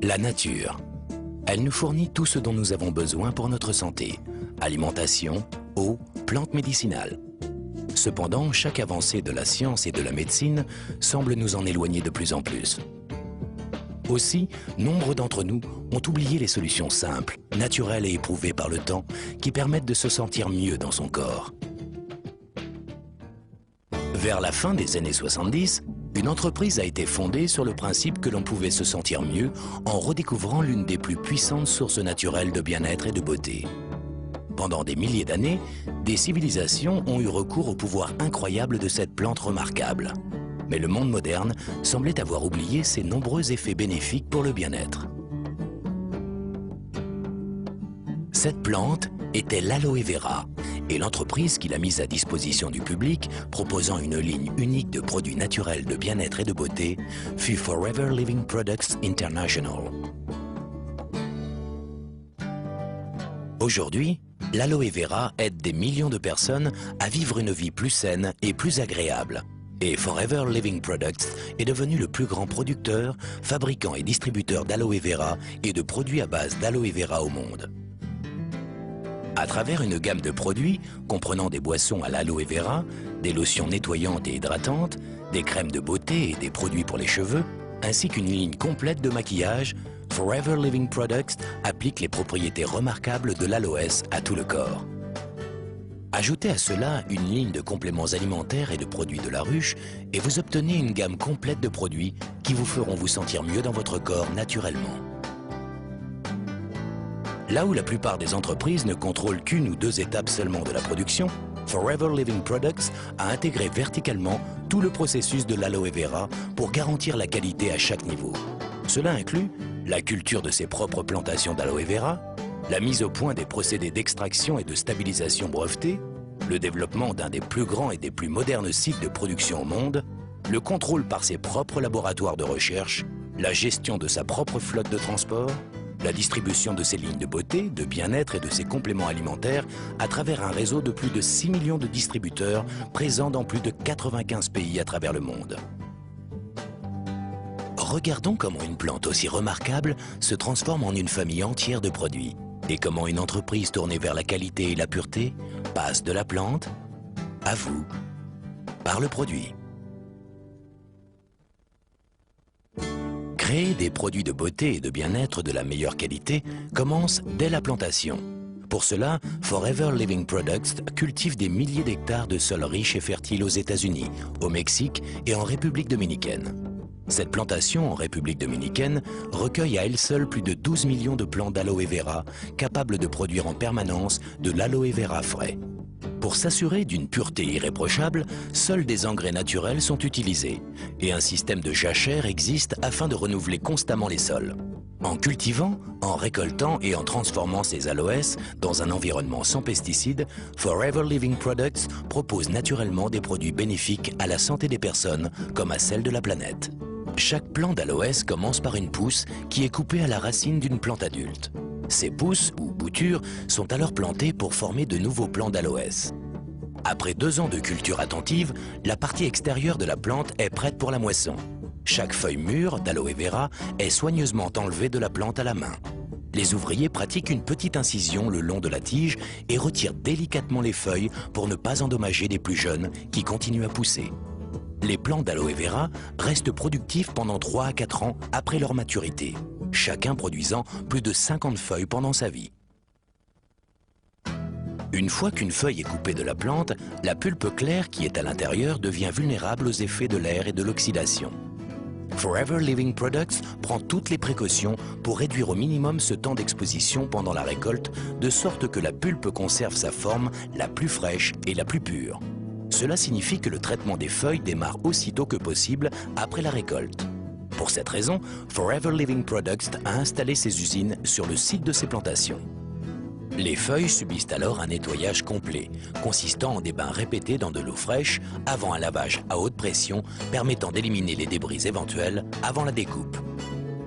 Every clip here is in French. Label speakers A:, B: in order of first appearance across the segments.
A: La nature. Elle nous fournit tout ce dont nous avons besoin pour notre santé. Alimentation, eau, plantes médicinales. Cependant, chaque avancée de la science et de la médecine semble nous en éloigner de plus en plus. Aussi, nombre d'entre nous ont oublié les solutions simples, naturelles et éprouvées par le temps qui permettent de se sentir mieux dans son corps. Vers la fin des années 70, une entreprise a été fondée sur le principe que l'on pouvait se sentir mieux en redécouvrant l'une des plus puissantes sources naturelles de bien-être et de beauté. Pendant des milliers d'années, des civilisations ont eu recours au pouvoir incroyable de cette plante remarquable. Mais le monde moderne semblait avoir oublié ses nombreux effets bénéfiques pour le bien-être. Cette plante était l'aloe vera, et l'entreprise qui l'a mise à disposition du public, proposant une ligne unique de produits naturels de bien-être et de beauté, fut Forever Living Products International. Aujourd'hui, l'aloe vera aide des millions de personnes à vivre une vie plus saine et plus agréable. Et Forever Living Products est devenu le plus grand producteur, fabricant et distributeur d'aloe vera et de produits à base d'aloe vera au monde. À travers une gamme de produits comprenant des boissons à l'aloe vera, des lotions nettoyantes et hydratantes, des crèmes de beauté et des produits pour les cheveux, ainsi qu'une ligne complète de maquillage, Forever Living Products applique les propriétés remarquables de l'aloès à tout le corps. Ajoutez à cela une ligne de compléments alimentaires et de produits de la ruche et vous obtenez une gamme complète de produits qui vous feront vous sentir mieux dans votre corps naturellement. Là où la plupart des entreprises ne contrôlent qu'une ou deux étapes seulement de la production, Forever Living Products a intégré verticalement tout le processus de l'aloe vera pour garantir la qualité à chaque niveau. Cela inclut la culture de ses propres plantations d'aloe vera, la mise au point des procédés d'extraction et de stabilisation brevetés, le développement d'un des plus grands et des plus modernes sites de production au monde, le contrôle par ses propres laboratoires de recherche, la gestion de sa propre flotte de transport, la distribution de ses lignes de beauté, de bien-être et de ses compléments alimentaires à travers un réseau de plus de 6 millions de distributeurs présents dans plus de 95 pays à travers le monde. Regardons comment une plante aussi remarquable se transforme en une famille entière de produits et comment une entreprise tournée vers la qualité et la pureté passe de la plante à vous par le produit. Créer des produits de beauté et de bien-être de la meilleure qualité commence dès la plantation. Pour cela, Forever Living Products cultive des milliers d'hectares de sols riches et fertiles aux États-Unis, au Mexique et en République dominicaine. Cette plantation en République dominicaine recueille à elle seule plus de 12 millions de plants d'aloe vera capables de produire en permanence de l'aloe vera frais. Pour s'assurer d'une pureté irréprochable, seuls des engrais naturels sont utilisés et un système de jachère existe afin de renouveler constamment les sols. En cultivant, en récoltant et en transformant ces aloès dans un environnement sans pesticides, Forever Living Products propose naturellement des produits bénéfiques à la santé des personnes comme à celle de la planète. Chaque plant d'aloès commence par une pousse qui est coupée à la racine d'une plante adulte. Ces pousses, ou boutures, sont alors plantées pour former de nouveaux plants d'aloès. Après 2 ans de culture attentive, la partie extérieure de la plante est prête pour la moisson. Chaque feuille mûre d'aloe vera est soigneusement enlevée de la plante à la main. Les ouvriers pratiquent une petite incision le long de la tige et retirent délicatement les feuilles pour ne pas endommager les plus jeunes qui continuent à pousser. Les plants d'aloe vera restent productifs pendant 3 à 4 ans après leur maturité, chacun produisant plus de 50 feuilles pendant sa vie. Une fois qu'une feuille est coupée de la plante, la pulpe claire qui est à l'intérieur devient vulnérable aux effets de l'air et de l'oxydation. Forever Living Products prend toutes les précautions pour réduire au minimum ce temps d'exposition pendant la récolte, de sorte que la pulpe conserve sa forme la plus fraîche et la plus pure. Cela signifie que le traitement des feuilles démarre aussitôt que possible après la récolte. Pour cette raison, Forever Living Products a installé ses usines sur le site de ses plantations. Les feuilles subissent alors un nettoyage complet, consistant en des bains répétés dans de l'eau fraîche avant un lavage à haute pression permettant d'éliminer les débris éventuels avant la découpe.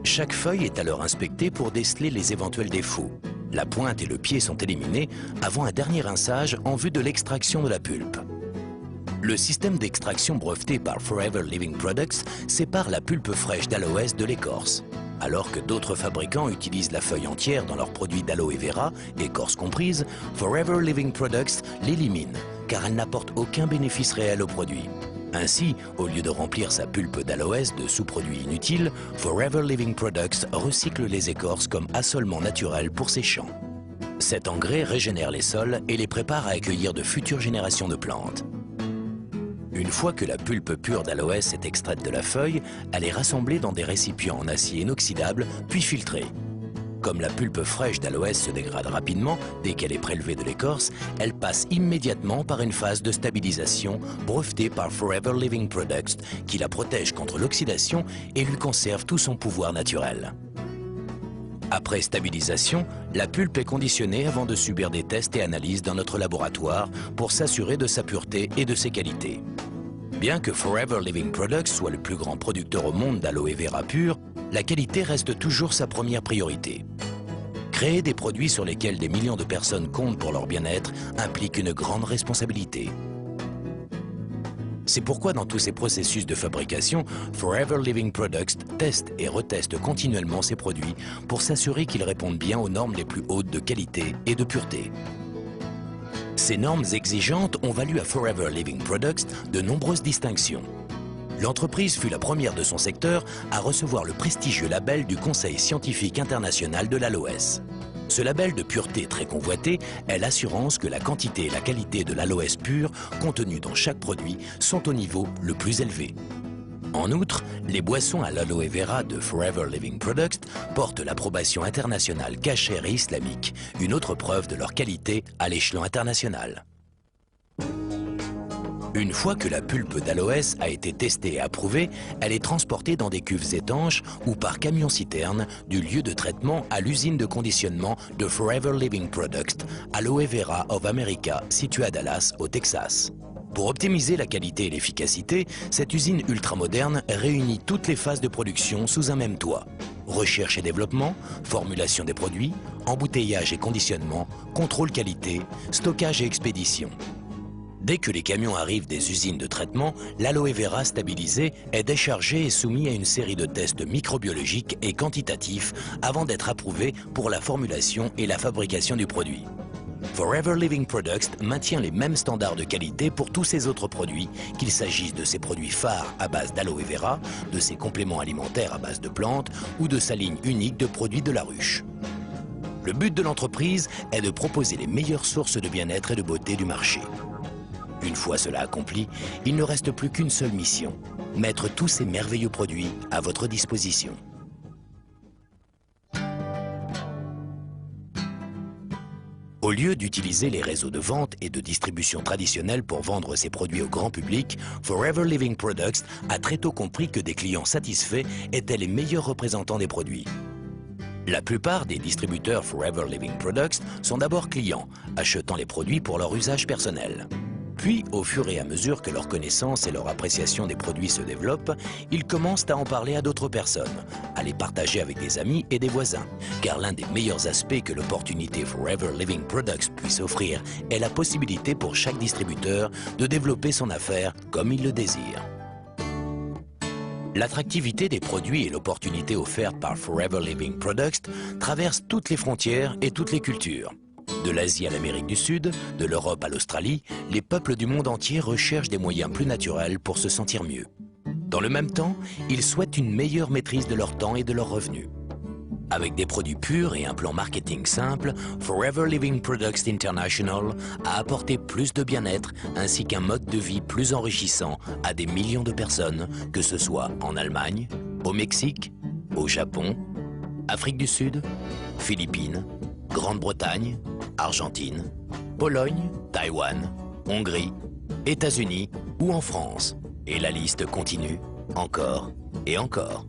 A: Chaque feuille est alors inspectée pour déceler les éventuels défauts. La pointe et le pied sont éliminés avant un dernier rinçage en vue de l'extraction de la pulpe. Le système d'extraction breveté par Forever Living Products sépare la pulpe fraîche d'aloès de l'écorce. Alors que d'autres fabricants utilisent la feuille entière dans leurs produits d'aloe vera, écorce comprise, Forever Living Products l'élimine, car elle n'apporte aucun bénéfice réel au produit. Ainsi, au lieu de remplir sa pulpe d'aloès de sous-produits inutiles, Forever Living Products recycle les écorces comme assolement naturel pour ses champs. Cet engrais régénère les sols et les prépare à accueillir de futures générations de plantes. Une fois que la pulpe pure d'aloès est extraite de la feuille, elle est rassemblée dans des récipients en acier inoxydable, puis filtrée. Comme la pulpe fraîche d'aloès se dégrade rapidement dès qu'elle est prélevée de l'écorce, elle passe immédiatement par une phase de stabilisation brevetée par Forever Living Products qui la protège contre l'oxydation et lui conserve tout son pouvoir naturel. Après stabilisation, la pulpe est conditionnée avant de subir des tests et analyses dans notre laboratoire pour s'assurer de sa pureté et de ses qualités. Bien que Forever Living Products soit le plus grand producteur au monde d'aloe vera pur, la qualité reste toujours sa première priorité. Créer des produits sur lesquels des millions de personnes comptent pour leur bien-être implique une grande responsabilité. C'est pourquoi dans tous ces processus de fabrication, Forever Living Products teste et reteste continuellement ses produits pour s'assurer qu'ils répondent bien aux normes les plus hautes de qualité et de pureté. Ces normes exigeantes ont valu à Forever Living Products de nombreuses distinctions. L'entreprise fut la première de son secteur à recevoir le prestigieux label du Conseil scientifique international de l'aloès. Ce label de pureté très convoité est l'assurance que la quantité et la qualité de l'aloès pur contenue dans chaque produit sont au niveau le plus élevé. En outre, les boissons à l'aloe vera de Forever Living Products portent l'approbation internationale Kasher et islamique, une autre preuve de leur qualité à l'échelon international. Une fois que la pulpe d'aloès a été testée et approuvée, elle est transportée dans des cuves étanches ou par camion-citerne du lieu de traitement à l'usine de conditionnement de Forever Living Products, Aloe Vera of America, située à Dallas, au Texas. Pour optimiser la qualité et l'efficacité, cette usine ultramoderne réunit toutes les phases de production sous un même toit. Recherche et développement, formulation des produits, embouteillage et conditionnement, contrôle qualité, stockage et expédition. Dès que les camions arrivent des usines de traitement, l'aloe vera stabilisé est déchargé et soumis à une série de tests microbiologiques et quantitatifs avant d'être approuvé pour la formulation et la fabrication du produit. Forever Living Products maintient les mêmes standards de qualité pour tous ses autres produits, qu'il s'agisse de ses produits phares à base d'aloe vera, de ses compléments alimentaires à base de plantes ou de sa ligne unique de produits de la ruche. Le but de l'entreprise est de proposer les meilleures sources de bien-être et de beauté du marché. Une fois cela accompli, il ne reste plus qu'une seule mission, mettre tous ces merveilleux produits à votre disposition. Au lieu d'utiliser les réseaux de vente et de distribution traditionnels pour vendre ses produits au grand public, Forever Living Products a très tôt compris que des clients satisfaits étaient les meilleurs représentants des produits. La plupart des distributeurs Forever Living Products sont d'abord clients, achetant les produits pour leur usage personnel. Puis, au fur et à mesure que leur connaissance et leur appréciation des produits se développent, ils commencent à en parler à d'autres personnes, à les partager avec des amis et des voisins. Car l'un des meilleurs aspects que l'opportunité Forever Living Products puisse offrir est la possibilité pour chaque distributeur de développer son affaire comme il le désire. L'attractivité des produits et l'opportunité offerte par Forever Living Products traversent toutes les frontières et toutes les cultures. De l'Asie à l'Amérique du Sud, de l'Europe à l'Australie, les peuples du monde entier recherchent des moyens plus naturels pour se sentir mieux. Dans le même temps, ils souhaitent une meilleure maîtrise de leur temps et de leurs revenus. Avec des produits purs et un plan marketing simple, Forever Living Products International a apporté plus de bien-être ainsi qu'un mode de vie plus enrichissant à des millions de personnes, que ce soit en Allemagne, au Mexique, au Japon, Afrique du Sud, Philippines, Grande-Bretagne, Argentine, Pologne, Taïwan, Hongrie, États-Unis ou en France. Et la liste continue encore et encore.